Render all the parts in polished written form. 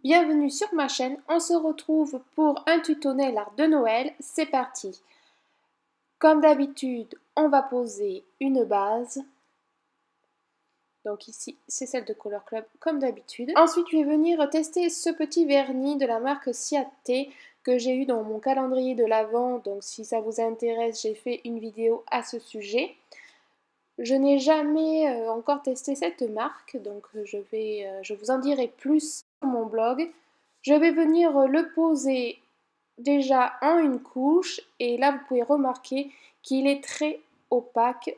Bienvenue sur ma chaîne, on se retrouve pour un tutoriel art de Noël, c'est parti. Comme d'habitude, on va poser une base. Donc ici, c'est celle de Color Club comme d'habitude. Ensuite, je vais venir tester ce petit vernis de la marque Ciaté que j'ai eu dans mon calendrier de l'Avent. Donc si ça vous intéresse, j'ai fait une vidéo à ce sujet. Je n'ai jamais encore testé cette marque, donc je vous en dirai plus sur mon blog. Je vais venir le poser déjà en une couche et là vous pouvez remarquer qu'il est très opaque.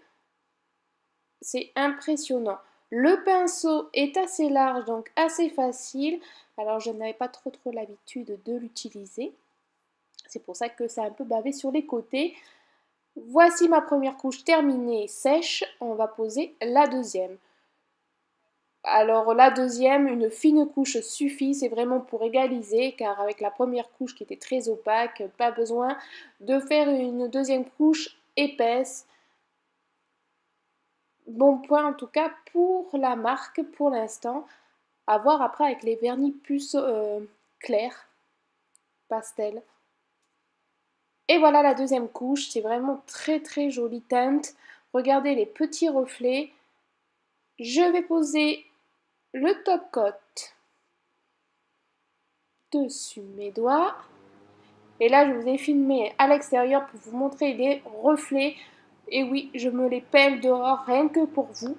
C'est impressionnant. Le pinceau est assez large, donc assez facile. Alors je n'avais pas trop l'habitude de l'utiliser. C'est pour ça que ça a un peu bavé sur les côtés. Voici ma première couche terminée, sèche. On va poser la deuxième. Alors la deuxième, une fine couche suffit, c'est vraiment pour égaliser, car avec la première couche qui était très opaque, pas besoin de faire une deuxième couche épaisse. Bon point en tout cas pour la marque pour l'instant. À voir après avec les vernis plus clairs, pastel. Et voilà la deuxième couche, c'est vraiment très jolie teinte. Regardez les petits reflets. Je vais poser le top coat dessus mes doigts. Et là, je vous ai filmé à l'extérieur pour vous montrer les reflets. Et oui, je me les pèle dehors rien que pour vous.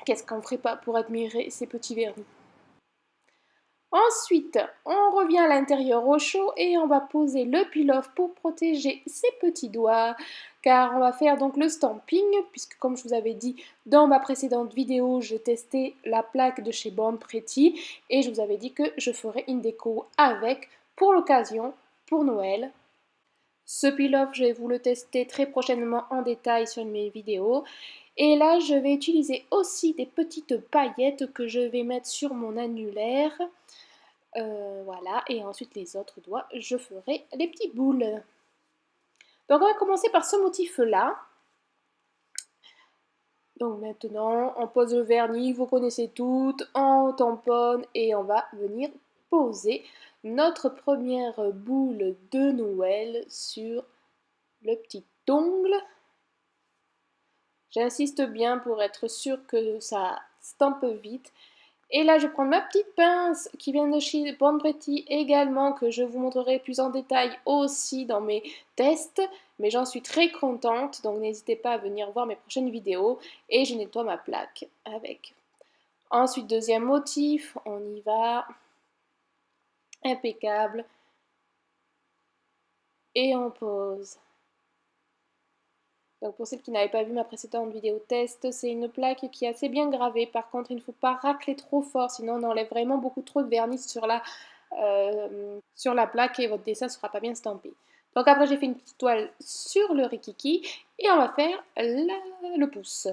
Qu'est-ce qu'on ferait pas pour admirer ces petits vernis? Ensuite, on revient à l'intérieur au chaud et on va poser le peel-off pour protéger ses petits doigts. Car on va faire donc le stamping, puisque comme je vous avais dit dans ma précédente vidéo, je testais la plaque de chez Born Pretty et je vous avais dit que je ferais une déco avec pour l'occasion, pour Noël. Ce peel-off, je vais vous le tester très prochainement en détail sur mes vidéos. Et là, je vais utiliser aussi des petites paillettes que je vais mettre sur mon annulaire. Voilà, et ensuite les autres doigts, je ferai les petits boules. Donc on va commencer par ce motif-là. Donc maintenant, on pose le vernis, vous connaissez toutes, on tamponne et on va venir poser notre première boule de Noël sur le petit ongle. J'insiste bien pour être sûr que ça stampe vite. Et là, je prends ma petite pince qui vient de chez Born Pretty également, que je vous montrerai plus en détail aussi dans mes tests. Mais j'en suis très contente, donc n'hésitez pas à venir voir mes prochaines vidéos. Et je nettoie ma plaque avec. Ensuite, deuxième motif, on y va. Impeccable. Et on pose. Donc pour celles qui n'avaient pas vu ma précédente vidéo test, c'est une plaque qui est assez bien gravée. Par contre, il ne faut pas racler trop fort, sinon on enlève vraiment beaucoup trop de vernis sur la plaque et votre dessin ne sera pas bien stampé. Donc après, j'ai fait une petite toile sur le rikiki et on va faire le pouce.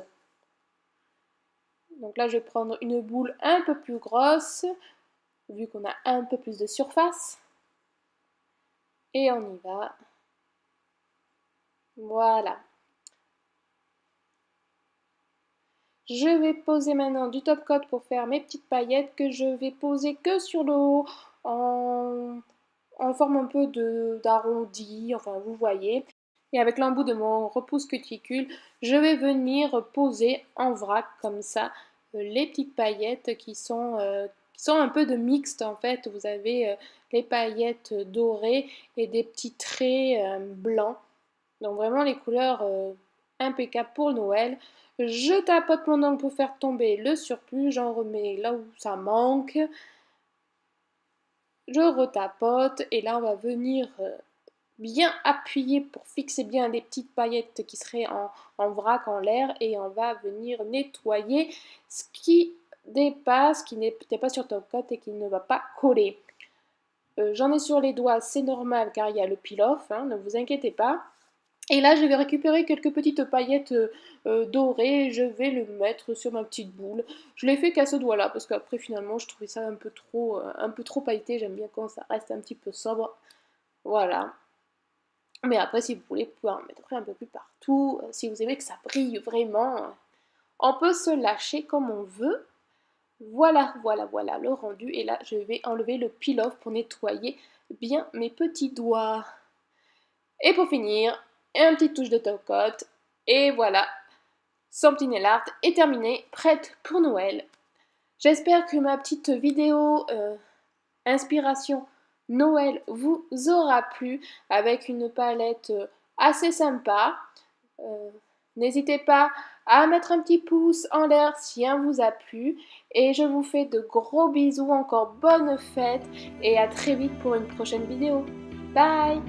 Donc là, je vais prendre une boule un peu plus grosse, vu qu'on a un peu plus de surface. Et on y va. Voilà. Je vais poser maintenant du top coat pour faire mes petites paillettes que je vais poser que sur le haut en forme un peu d'arrondi, enfin vous voyez. Et avec l'embout de mon repousse cuticule, je vais venir poser en vrac comme ça les petites paillettes qui sont un peu de mixte en fait. Vous avez les paillettes dorées et des petits traits blancs. Donc vraiment les couleurs impeccables pour Noël. Je tapote mon ongle pour faire tomber le surplus, j'en remets là où ça manque. Je retapote et là on va venir bien appuyer pour fixer bien les petites paillettes qui seraient en vrac en l'air et on va venir nettoyer ce qui dépasse, qui n'était pas sur top coat et qui ne va pas coller. J'en ai sur les doigts, c'est normal car il y a le peel-off, hein, ne vous inquiétez pas. Et là, je vais récupérer quelques petites paillettes dorées et je vais le mettre sur ma petite boule. Je l'ai fait qu'à ce doigt-là parce qu'après, finalement, je trouvais ça un peu trop pailleté. J'aime bien quand ça reste un petit peu sobre. Voilà. Mais après, si vous voulez, vous pouvez en mettre un peu plus partout. Si vous aimez que ça brille vraiment, on peut se lâcher comme on veut. Voilà, voilà, voilà le rendu. Et là, je vais enlever le peel-off pour nettoyer bien mes petits doigts. Et pour finir, une petite touche de top-coat. Et voilà, son petit nail art est terminé, prête pour Noël. J'espère que ma petite vidéo inspiration Noël vous aura plu avec une palette assez sympa. N'hésitez pas à mettre un petit pouce en l'air si un vous a plu. Et je vous fais de gros bisous, encore bonne fête et à très vite pour une prochaine vidéo. Bye!